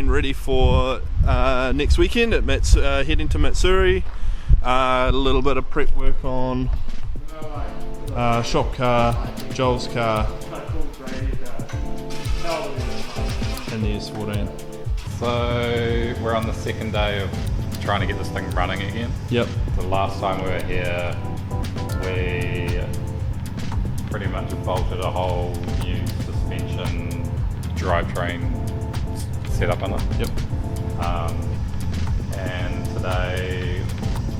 getting ready for next weekend at heading to Matsuri. A little bit of prep work on shop car, Joel's car, and the S14. So we're on the second day of trying to get this thing running again. Yep. The last time we were here, we pretty much bolted a whole new suspension drivetrain setup on it. Yep. And today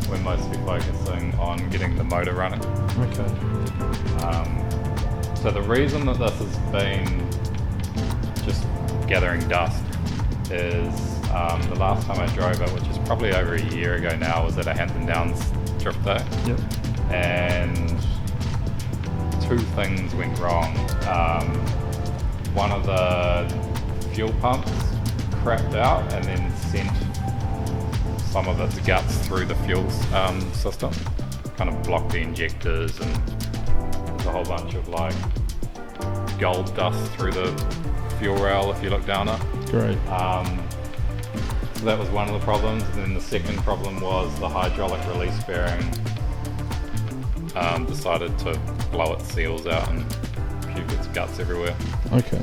we're mostly focusing on getting the motor running. Okay. So the reason that this has been just gathering dust is the last time I drove it, which is probably over a year ago now, was at a Hampton Downs drift day. Yep. And two things went wrong. One of the fuel pumps crapped out and then sent some of its guts through the fuel system. Kind of blocked the injectors, and there's a whole bunch of like gold dust through the fuel rail if you look down it. Great. So that was one of the problems. And then the second problem was the hydraulic release bearing decided to blow its seals out and puke its guts everywhere. Okay.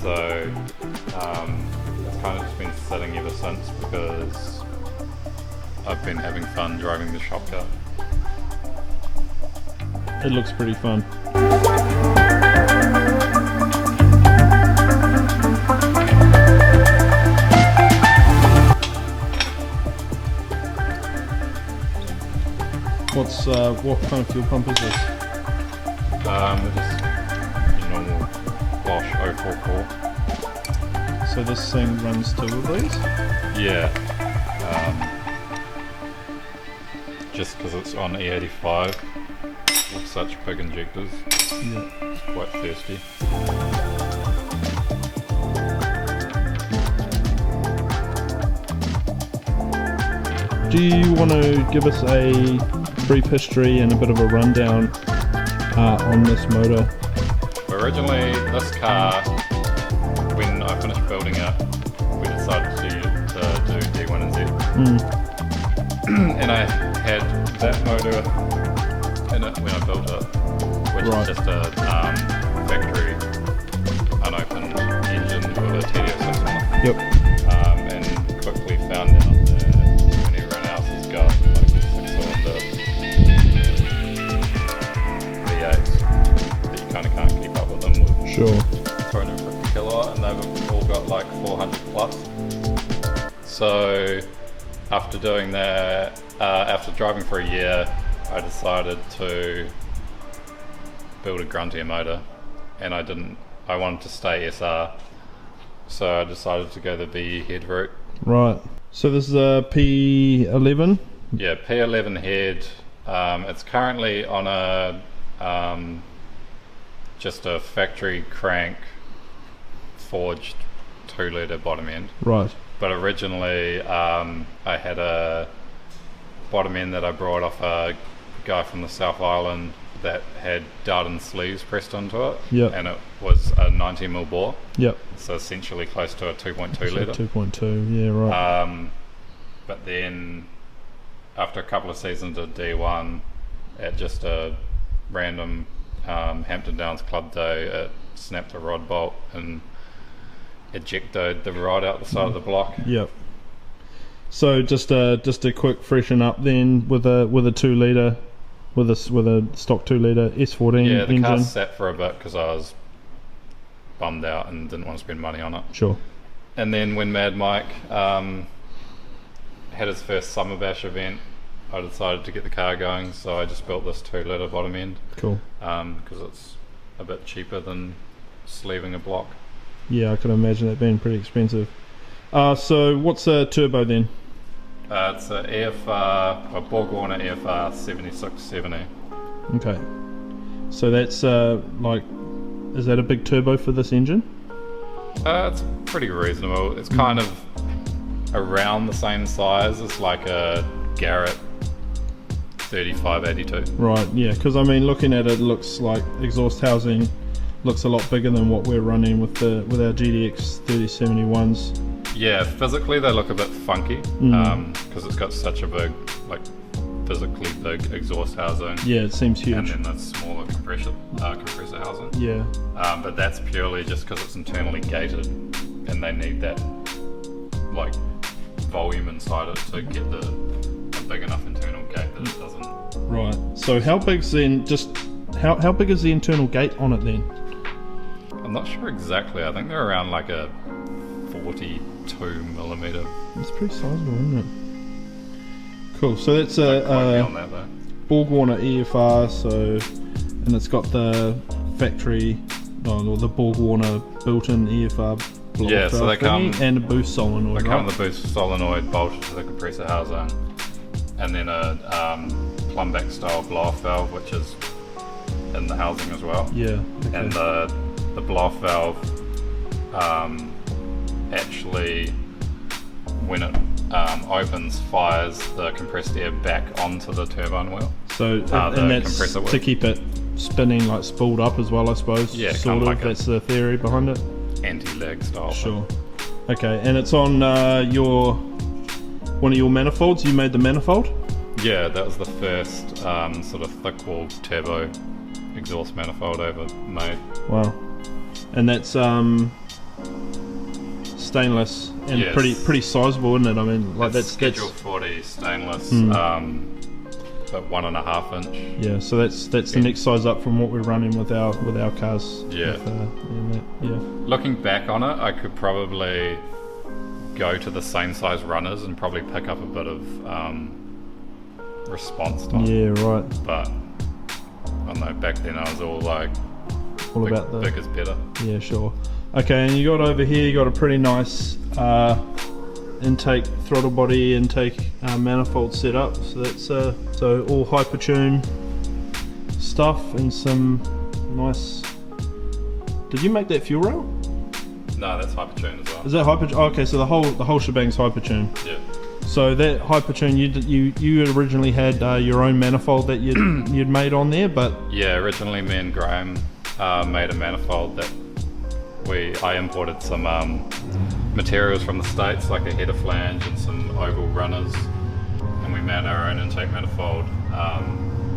So it's kind of just been sitting ever since because I've been having fun driving the shop car. It looks pretty fun. What kind of fuel pump is this? Just your normal Bosch 044. So this thing runs two of these? Yeah. Just because it's on E85 with such big injectors, Yeah. it's quite thirsty. Do you want to give us a brief history and a bit of a rundown on this motor? Originally, this car, when I finished building it, we decided to do D1 and Z. And I had that motor in it when I built it, which Right. is just a factory unopened engine with a TDO system on it. Yep. And quickly found out that when everyone else has got like 6-cylinder V8s, that you kind of can't keep up with them with Sure. 250 kilowatt, and they've all got like 400 plus. So after doing that, after driving for a year, I decided to build a gruntier motor, and I wanted to stay SR, so I decided to go the VE head route. Right. So this is a P11? Yeah, P11 head. It's currently on a just a factory crank forged 2-litre bottom end. Right. But originally I had a bottom end that I brought off a guy from the South Island that had Darden sleeves pressed onto it. Yep. And it was a 90mm bore. Yep. So essentially close to a 2.2 litre. 2.2, yeah, right. But then after a couple of seasons of D1 at just a random Hampton Downs club day, it snapped a rod bolt and ejected the rod out the side of the block. Yep. So just a quick freshen up then with a 2-litre, with a stock 2-litre S14 Yeah, the engine. car sat for a bit because I was bummed out and didn't want to spend money on it. Sure. And then when Mad Mike had his first Summer Bash event, I decided to get the car going, so I just built this 2-litre bottom end. Cool. Because it's a bit cheaper than sleeving a block. Yeah, I can imagine that being pretty expensive. So what's a turbo then? It's a EFR, a Borg Warner EFR 7670. Okay. So that's is that a big turbo for this engine? It's pretty reasonable. It's kind of around the same size as like a Garrett 3582. Right, yeah, because I mean looking at it, looks like exhaust housing looks a lot bigger than what we're running with our GDX 3071s. Yeah, physically they look a bit funky because it's got such a big, like physically big exhaust housing. Yeah, it seems huge. And then the smaller compressor housing. Yeah. But that's purely just because it's internally gated, and they need that like volume inside it to get a big enough internal gate that it doesn't. Right. So how big's then how big is the internal gate on it then? I'm not sure exactly. I think they're around like a 42mm. It's pretty sizable, isn't it? Cool. So that's a Borg-Warner EFR. So, and it's got the factory, or the Borg-Warner built-in EFR. Yeah, so they come and a boost solenoid. They come with a boost solenoid bolted to the compressor housing, and then a plumb-back style blow-off valve, which is in the housing as well. Yeah. Okay. And the blow-off valve actually, when it opens, fires the compressed air back onto the turbine wheel. So and that's to keep it spinning, like spooled up as well, I suppose. Yeah, sort of. Like that's the theory behind it. Anti-lag style. Sure. Okay, and it's on one of your manifolds. You made the manifold? Yeah, that was the first sort of thick-walled turbo exhaust manifold I ever made. Wow. And that's stainless and yes. pretty sizable, isn't it? I mean, like that's Schedule 40 stainless, but 1.5 inch. Yeah, so that's the next size up from what we're running with our cars. Yeah. Yeah. Looking back on it, I could probably go to the same size runners and probably pick up a bit of response time. Yeah, right. But I don't know, back then I was all like, about the big is better. Yeah, sure. Okay, and you got over here, you got a pretty nice intake, throttle body intake manifold set up. So that's so all hypertune stuff and some nice. Did you make that fuel rail? No, that's hypertune as well. Is that hypertune? Oh, okay, so the whole shebang's hypertune. Yeah. So that hypertune, you originally had your own manifold that you'd made on there, but yeah, originally me and Graham made a manifold that I imported some materials from the States, like a header flange and some oval runners, and we made our own intake manifold,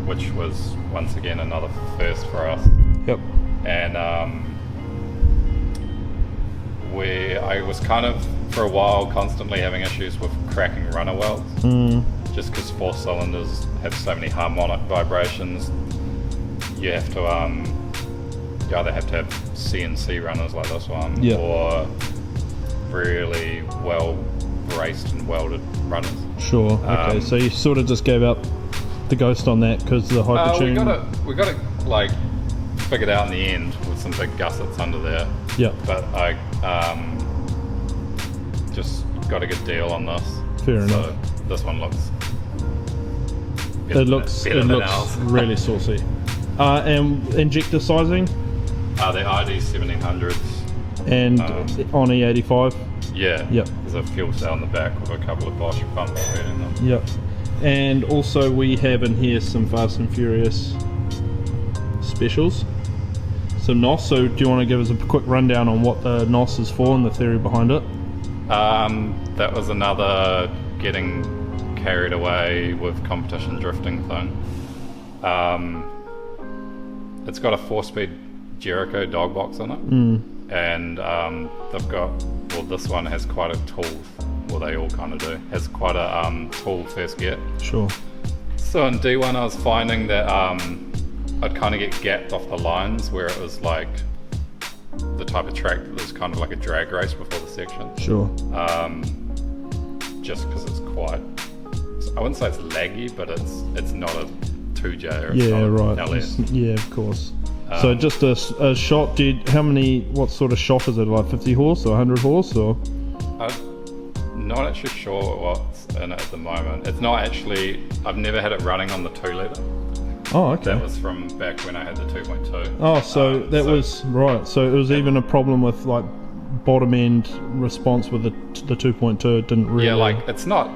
which was once again another first for us. Yep. And I was kind of for a while constantly having issues with cracking runner welds, just because 4 cylinders have so many harmonic vibrations. You have to you either have to have CNC runners like this one, or really well braced and welded runners. Sure. Okay. So you sort of just gave up the ghost on that because the hypertune. We got it like figured out in the end with some big gussets under there. Yeah. But I just got a good deal on this. Fair enough. So this one looks. It looks really saucy. And injector sizing. The ID 1700s. And on E85. Yeah. Yep. There's a fuel cell in the back with a couple of Bosch pumps turning them. Yep. And also we have in here some Fast and Furious specials. Some NOS. So do you want to give us a quick rundown on what the NOS is for and the theory behind it? That was another getting carried away with competition drifting thing. It's got a 4-speed Jericho dog box on it, and they've got, well, this one has quite a tall, well, they all kind of do, has quite a tall first gear. Sure. So in D1 I was finding that I'd kind of get gapped off the lines where it was like the type of track that was kind of like a drag race before the section. Sure. Just because it's quite, I wouldn't say it's laggy, but it's not a 2J or it's yeah, not right. LS. Yeah, of course. So just a shot, what sort of shot is it, like 50 horse or 100 horse or? I'm not actually sure what's in it at the moment. It's not actually, I've never had it running on the 2-litre. Oh, okay. That was from back when I had the 2.2. Oh, so was right. So it was even a problem with like bottom end response with the 2.2. It didn't really. Yeah, like it's not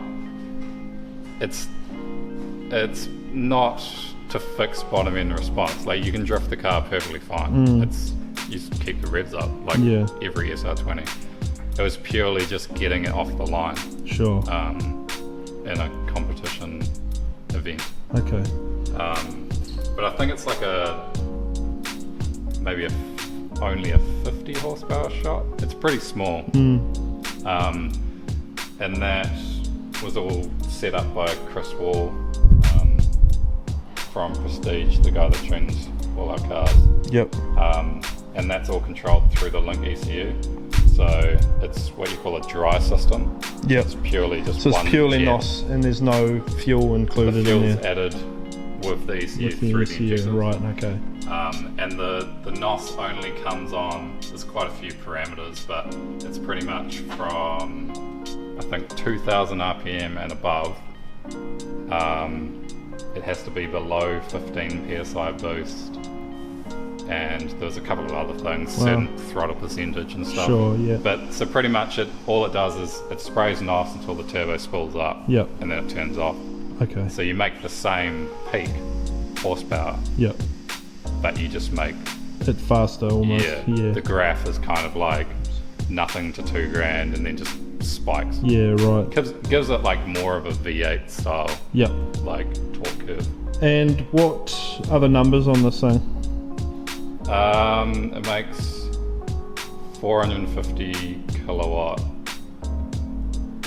to fix bottom end response. Like you can drift the car perfectly fine. You just keep the revs up like every SR20. it was purely just getting it off the line. Sure. In a competition event. Okay. But I think it's like maybe only a 50 horsepower shot. It's pretty small. And that was all set up by Chris Wall from Prestige, the guy that tunes all our cars. Yep. And that's all controlled through the Link ECU. So it's what you call a dry system. Yep. It's purely just so one it's purely jet. NOS, and there's no fuel included The in fuel's there. added with the ECU With the through ECU, the injector. right? Okay. And the NOS only comes on, there's quite a few parameters, but it's pretty much from, I think, 2000 RPM and above. It has to be below 15 PSI boost. And there's a couple of other things, certain throttle percentage and stuff. Sure, yeah. But so pretty much all it does is it sprays NOS until the turbo spools up. Yep. And then it turns off. Okay. So you make the same peak horsepower, Yep. but you just make It faster almost. Yeah. the graph is kind of like nothing to $2,000 and then just spikes. Yeah, right. Gives it like more of a V8 style, Yep. like torque curve. And what are the numbers on this thing? It makes 450 kilowatt.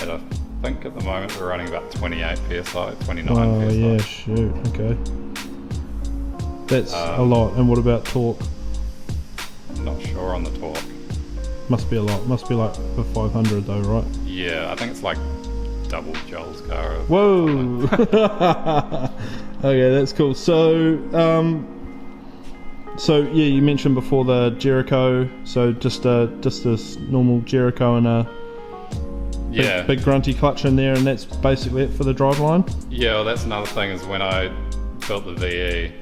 And I think at the moment we're running about 28 PSI, 29 Oh, PSI. yeah, shoot. Okay. That's a lot. And what about torque? Not sure on the torque. Must be a lot. Must be like the 500 though, right? Yeah, I think it's like double Joel's car. Whoa! Okay, that's cool. So yeah, you mentioned before the Jericho. So just a normal Jericho and a big grunty clutch in there, and that's basically it for the driveline. Yeah, well, that's another thing is when I built the VE,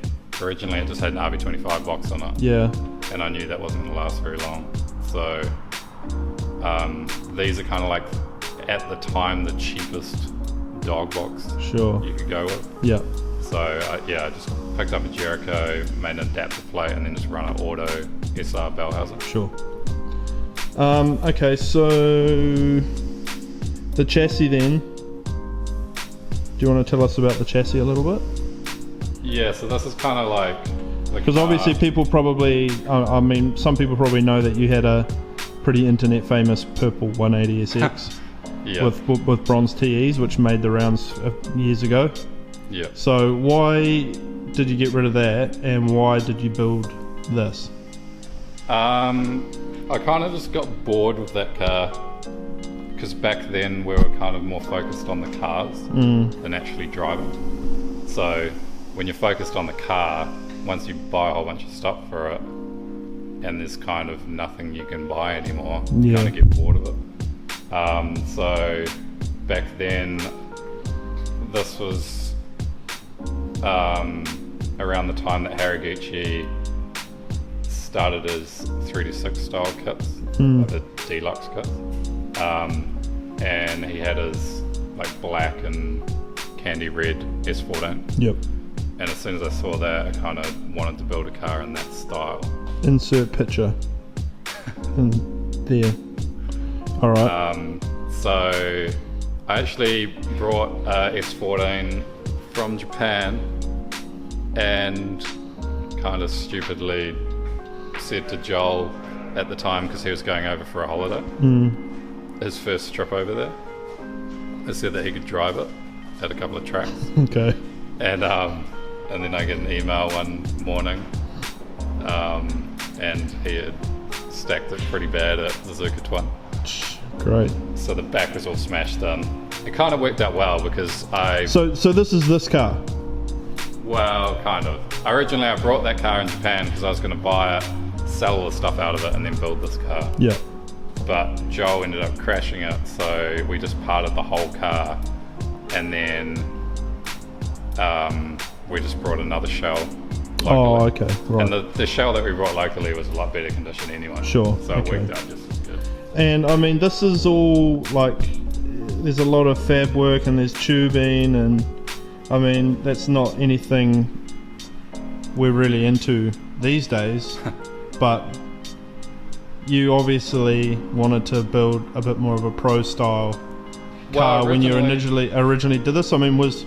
originally it just had an RB25 box on it. Yeah. And I knew that wasn't going to last very long. So these are kind of like, at the time, the cheapest dog box Sure. you could go with. Yeah. So I just picked up a Jericho, made an adapter plate, and then just run an auto SR Bellhauser. Sure. Okay, so the chassis then. Do you want to tell us about the chassis a little bit? Yeah, so this is kind of like... Because obviously people probably, I mean, some people probably know that you had a pretty internet famous purple 180SX Yeah. with bronze TEs, which made the rounds years ago. Yeah. So why did you get rid of that, and why did you build this? I kind of just got bored with that car, because back then we were kind of more focused on the cars than actually driving. So when you're focused on the car, once you buy a whole bunch of stuff for it and there's kind of nothing you can buy anymore, you kind of get bored of it. So back then, this was around the time that Haraguchi started his 3-6 style kits, like the deluxe kits, and he had his like black and candy red S14. Yep. And as soon as I saw that, I kind of wanted to build a car in that style. Insert picture. In there. All right. So I actually brought S14 from Japan and kind of stupidly said to Joel at the time, because he was going over for a holiday, his first trip over there, I said that he could drive it at a couple of tracks. Okay. And then I get an email one morning, and he had stacked it pretty bad at the Zuka Great. So the back was all smashed in. It kind of worked out well because So this is this car? Well, kind of. Originally I brought that car in Japan because I was going to buy it, sell all the stuff out of it, and then build this car. Yeah. But Joel ended up crashing it, so we just parted the whole car, and then we just brought another shell locally. Oh, okay, right. And the shell that we brought locally was a lot better condition anyway. Sure, So okay. it worked out just as good. And I mean, this is all like, there's a lot of fab work and there's tubing, and I mean, that's not anything we're really into these days, but you obviously wanted to build a bit more of a pro style car when you originally did this. I mean, was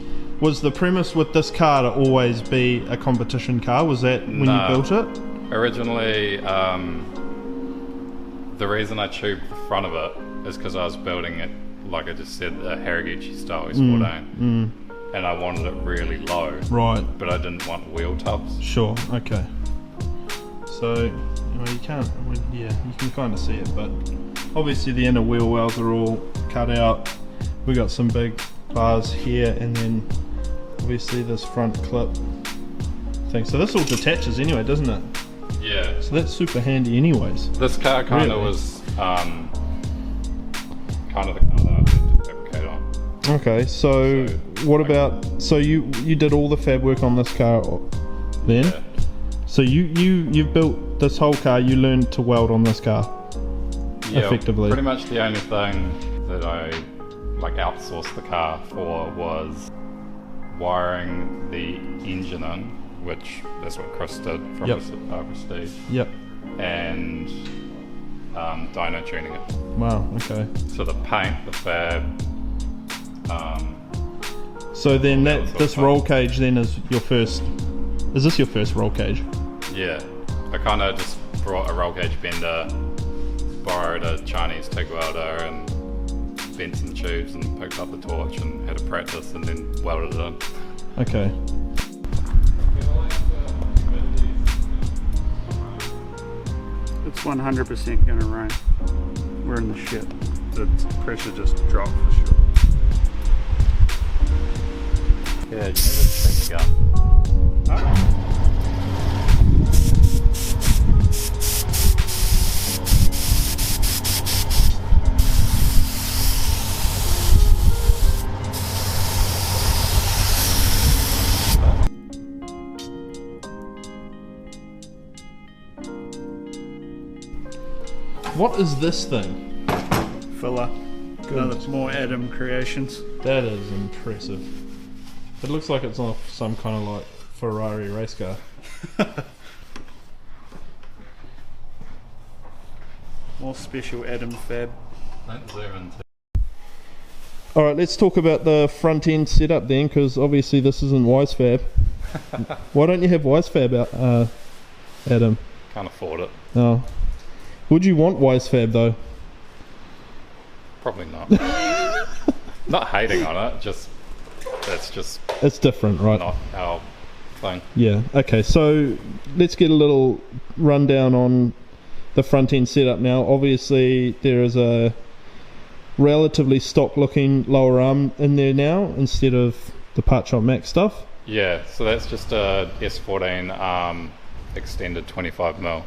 the premise with this car to always be a competition car? Was that when you built it? Originally, the reason I tubed the front of it is because I was building it, like I just said, a Harrogate style S14, and I wanted it really low. Right. But I didn't want wheel tubs. Sure. Okay. So, well, you can't. Well, yeah, you can kind of see it, but obviously the inner wheel wells are all cut out. We got some big bars here, and then obviously this front clip thing. So this all detaches anyway, doesn't it? Yeah. So that's super handy anyways. This car kind of was kind of the car that I had to fabricate on. Okay, so what about, so you did all the fab work on this car then? Yeah. So you've built this whole car, you learned to weld on this car, effectively. Pretty much the only thing that I like outsourced the car for was wiring the engine in, which that's what Chris did from Prestige. Yep. And dyno tuning it. Wow, okay. So the paint, the fab. So then this roll cage then is your first, is this your first roll cage? Yeah. I kind of just brought a roll cage bender, borrowed a Chinese TIG welder and bent some tubes and picked up the torch and had a practice and then welded it in. Okay. It's 100% gonna rain. We're in the shit. The pressure just dropped for sure. Yeah, you need to check the gun. What is this thing? Filler. Another more Adam creations. That is impressive. It looks like it's on some kind of like Ferrari race car. More special Adam fab. Alright, let's talk about the front end setup then, because obviously this isn't Wisefab. Why don't you have Wisefab out, Adam? Can't afford it. Oh. Would you want Wisefab though? Probably not. Not hating on it, just it's different, right? Not our thing. Yeah. Okay, so let's get a little rundown on the front end setup now. Obviously there is a relatively stock looking lower arm in there now instead of the Part Shop Max stuff. Yeah, so that's just a S14 extended 25mm.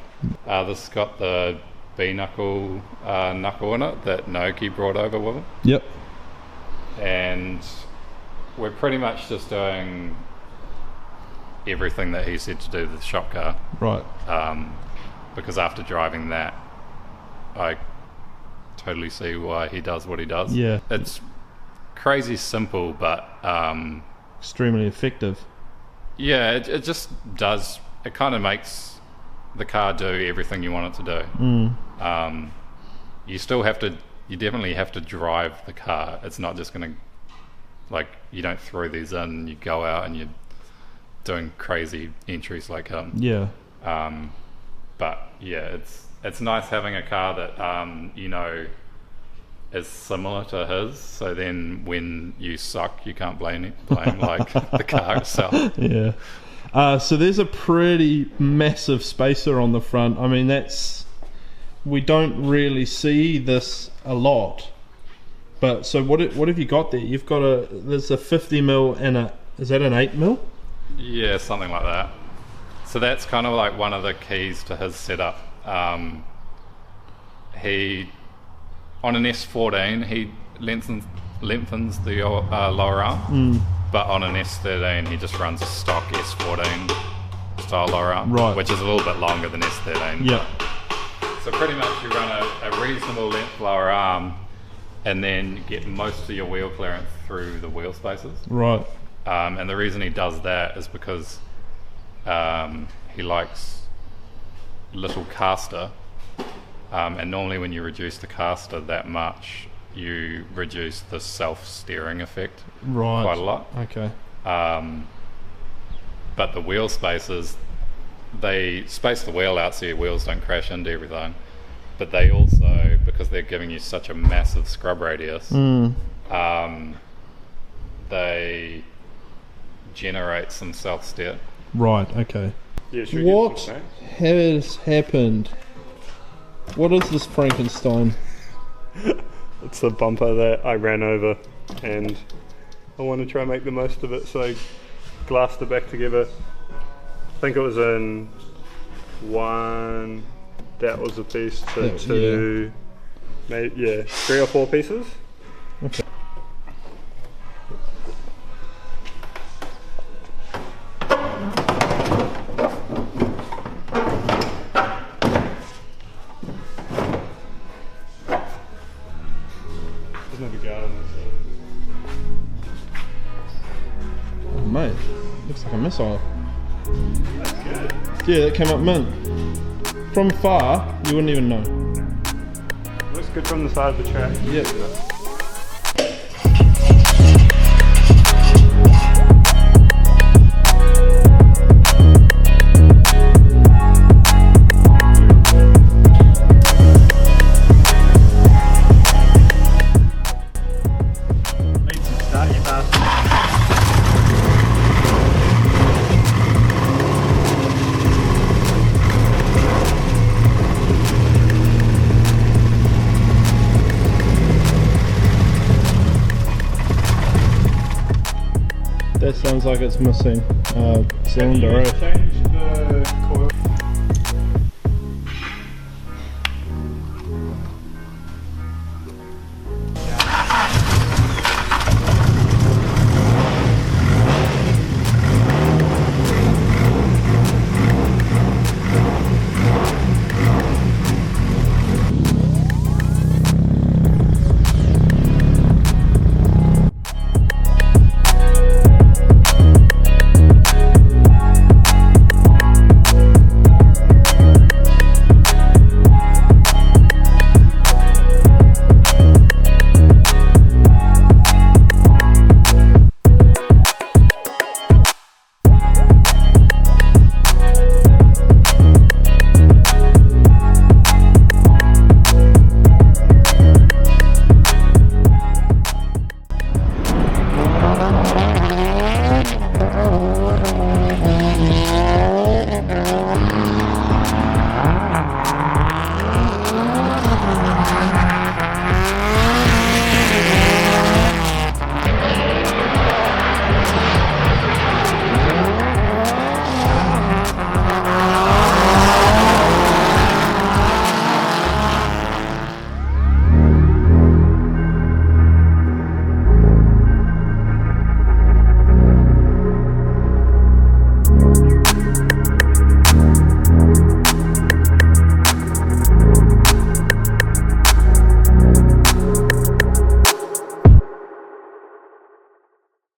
This has got the B knuckle in it that Naoki brought over with him. Yep. And we're pretty much just doing everything that he said to do with the shop car. Right. Because after driving that, I totally see why he does what he does. Yeah. It's crazy simple, but extremely effective. Yeah, it just does. It kind of makes the car do everything you want it to do. You still have to. You definitely have to drive the car. It's not just going to, like, you don't throw these in and you go out and you're doing crazy entries like him. Yeah. But yeah, it's nice having a car that you know is similar to his. So then when you suck, you can't blame like the car itself. Yeah. So there's a pretty massive spacer on the front. I mean, we don't really see this a lot. But so what have you got there? You've got there's a 50mm and is that an 8mm? Yeah, something like that. So that's kind of like one of the keys to his setup. He, on an S14, he lengthens the lower arm, but on an S13 he just runs a stock S14 style lower arm, right, which is a little bit longer than S13. Yeah. So pretty much you run a reasonable length lower arm and then get most of your wheel clearance through the wheel spaces. Right. And the reason he does that is because he likes little caster And normally when you reduce the caster that much, you reduce the self-steering effect quite a lot. Okay. But the wheel spacers, they space the wheel out so your wheels don't crash into everything. But they also, because they're giving you such a massive scrub radius, they generate some self-steer. Right, okay. Yeah, should we What get some has happened? What is this Frankenstein? It's the bumper that I ran over, and I want to try and make the most of it, so I glassed it back together. I think it was in one, that was a piece, to two, maybe, 3 or 4 pieces. Okay. Oh, mate, looks like a missile. That's good. Yeah, that came up mint. From far, you wouldn't even know. Looks good from the side of the track. Yep. That sounds like it's missing cylinder, Change the